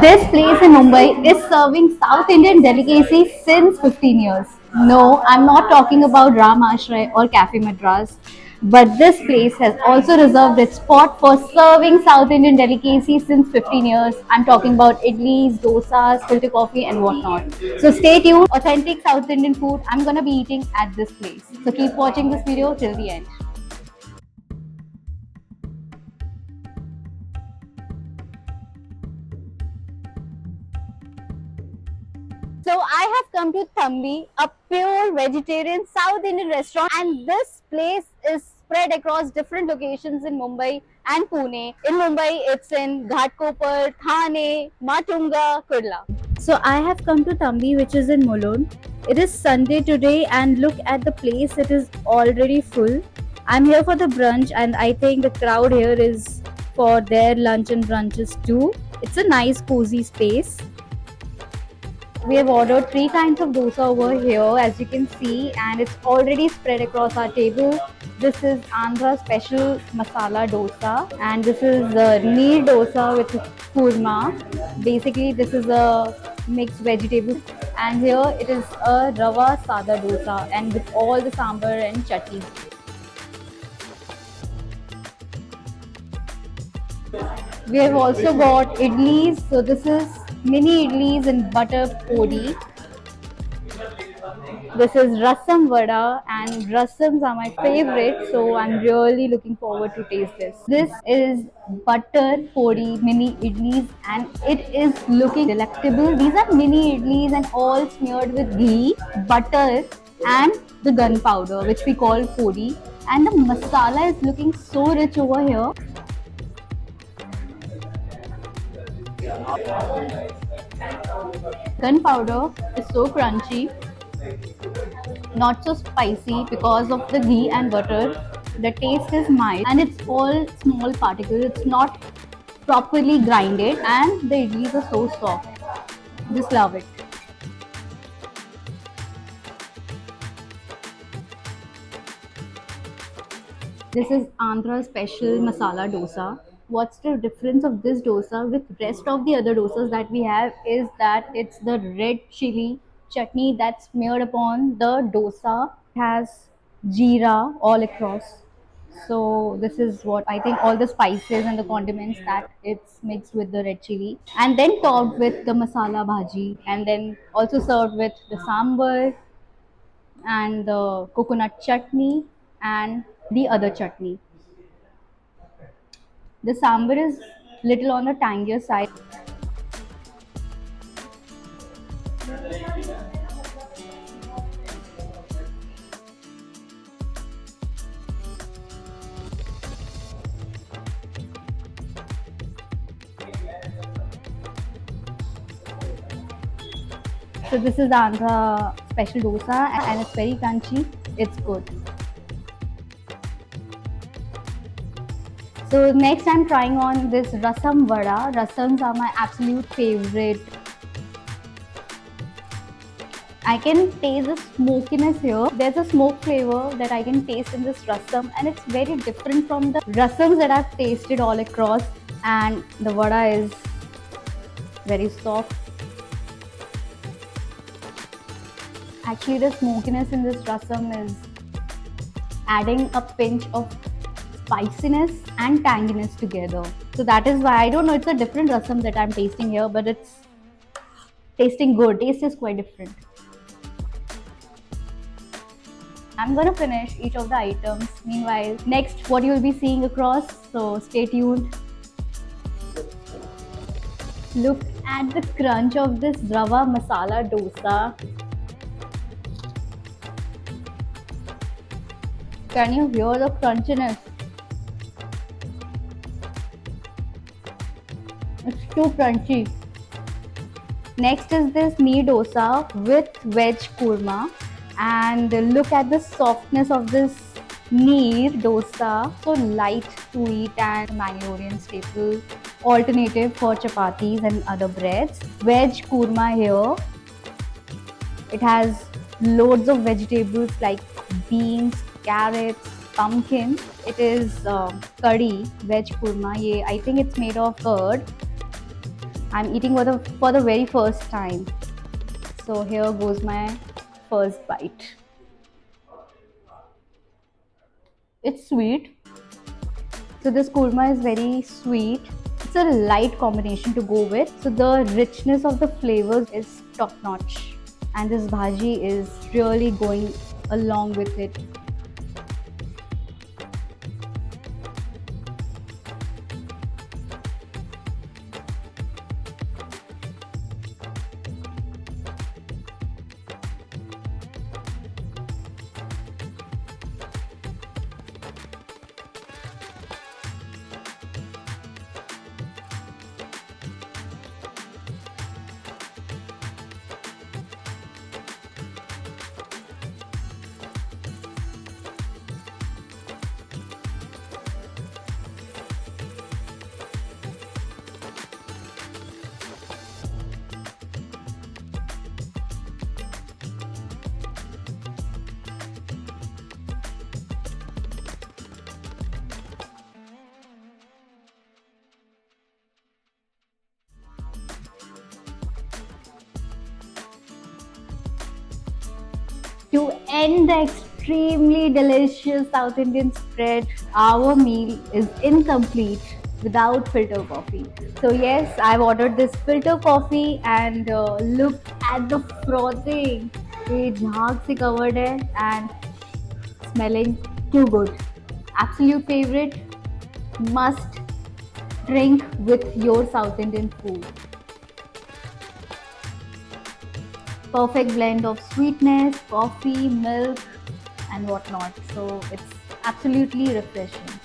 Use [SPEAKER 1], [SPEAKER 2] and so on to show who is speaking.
[SPEAKER 1] This place in Mumbai is serving South Indian delicacies since 15 years. No, I'm not talking about Ram Ashray or Cafe Madras, but this place has also reserved its spot for serving South Indian delicacies since 15 years. I'm talking about idlis, dosas, filter coffee, and whatnot. So stay tuned. Authentic South Indian food I'm gonna be eating at this place. So keep watching this video till the end. So I have come to Thambi, a pure vegetarian South Indian restaurant, and this place is spread across different locations in Mumbai and Pune. In Mumbai, it's in Ghatkopar, Thane, Matunga, Kurla. So I have come to Thambi, which is in Mulund. It is Sunday today, and look at the place; it is already full. I'm here for the brunch, and I think the crowd here is for their lunch and brunches too. It's a nice, cozy space. We have ordered three kinds of dosa over here, as you can see, and it's already spread across our table. This is Andhra special masala dosa, and this is neer dosa with kurma. Basically, this is a mixed vegetable, and here it is a rava sada dosa, and with all the sambar and chutney. We have also got idlis. So this is mini idlis in butter podi. This is rasam vada, and rasams are my favorite, so I'm really looking forward to taste this. This is butter podi mini idlis, and it is looking delectable. These are mini idlis and all smeared with ghee, butter, and the gunpowder, which we call podi. And the masala is looking so rich over here. Gunpowder is so crunchy, not so spicy because of the ghee and butter. The taste is mild and it's all small particles. It's not properly grinded and the idlis are so soft. Just love it. This is Andhra special masala dosa. What's the difference of this dosa with rest of the other dosas that we have is that it's the red chili chutney that's smeared upon the dosa. It has jeera all across. So this is what I think all the spices and the condiments that it's mixed with the red chili and then topped with the masala bhaji and then also served with the sambar and the coconut chutney and the other chutney. The sambar is little on the tangier side. So this is the Andhra special dosa and it's very crunchy. It's good. So next I'm trying on this rasam vada. Rasams are my absolute favorite. I can taste the smokiness here. There's a smoke flavor that I can taste in this rasam and it's very different from the rasams that I've tasted all across and the vada is very soft. Actually the smokiness in this rasam is adding a pinch of spiciness and tanginess together. So that is why I don't know, it's a different rasam that I'm tasting here, but it's tasting good. Taste is quite different. I'm gonna finish each of the items. Meanwhile, next what you'll be seeing across, so stay tuned. Look at the crunch of this rava masala dosa. Can you hear the crunchiness? It's too crunchy. Next is this neer dosa with veg kurma. And look at the softness of this neer dosa. So light to eat and Mangalorean staple alternative for chapatis and other breads. Veg kurma here. It has loads of vegetables like beans, carrots, pumpkin. It is curry, veg kurma. I think it's made of curd. I'm eating for the very first time. So here goes my first bite. It's sweet. So this korma is very sweet. It's a light combination to go with. So the richness of the flavors is top notch. And this bhaji is really going along with it. To end the extremely delicious South Indian spread, our meal is incomplete without filter coffee. So yes, I've ordered this filter coffee and look at the frothing. ये झाग से covered है and smelling too good. Absolute favorite, must drink with your South Indian food. Perfect blend of sweetness, coffee, milk, and whatnot. So it's absolutely refreshing.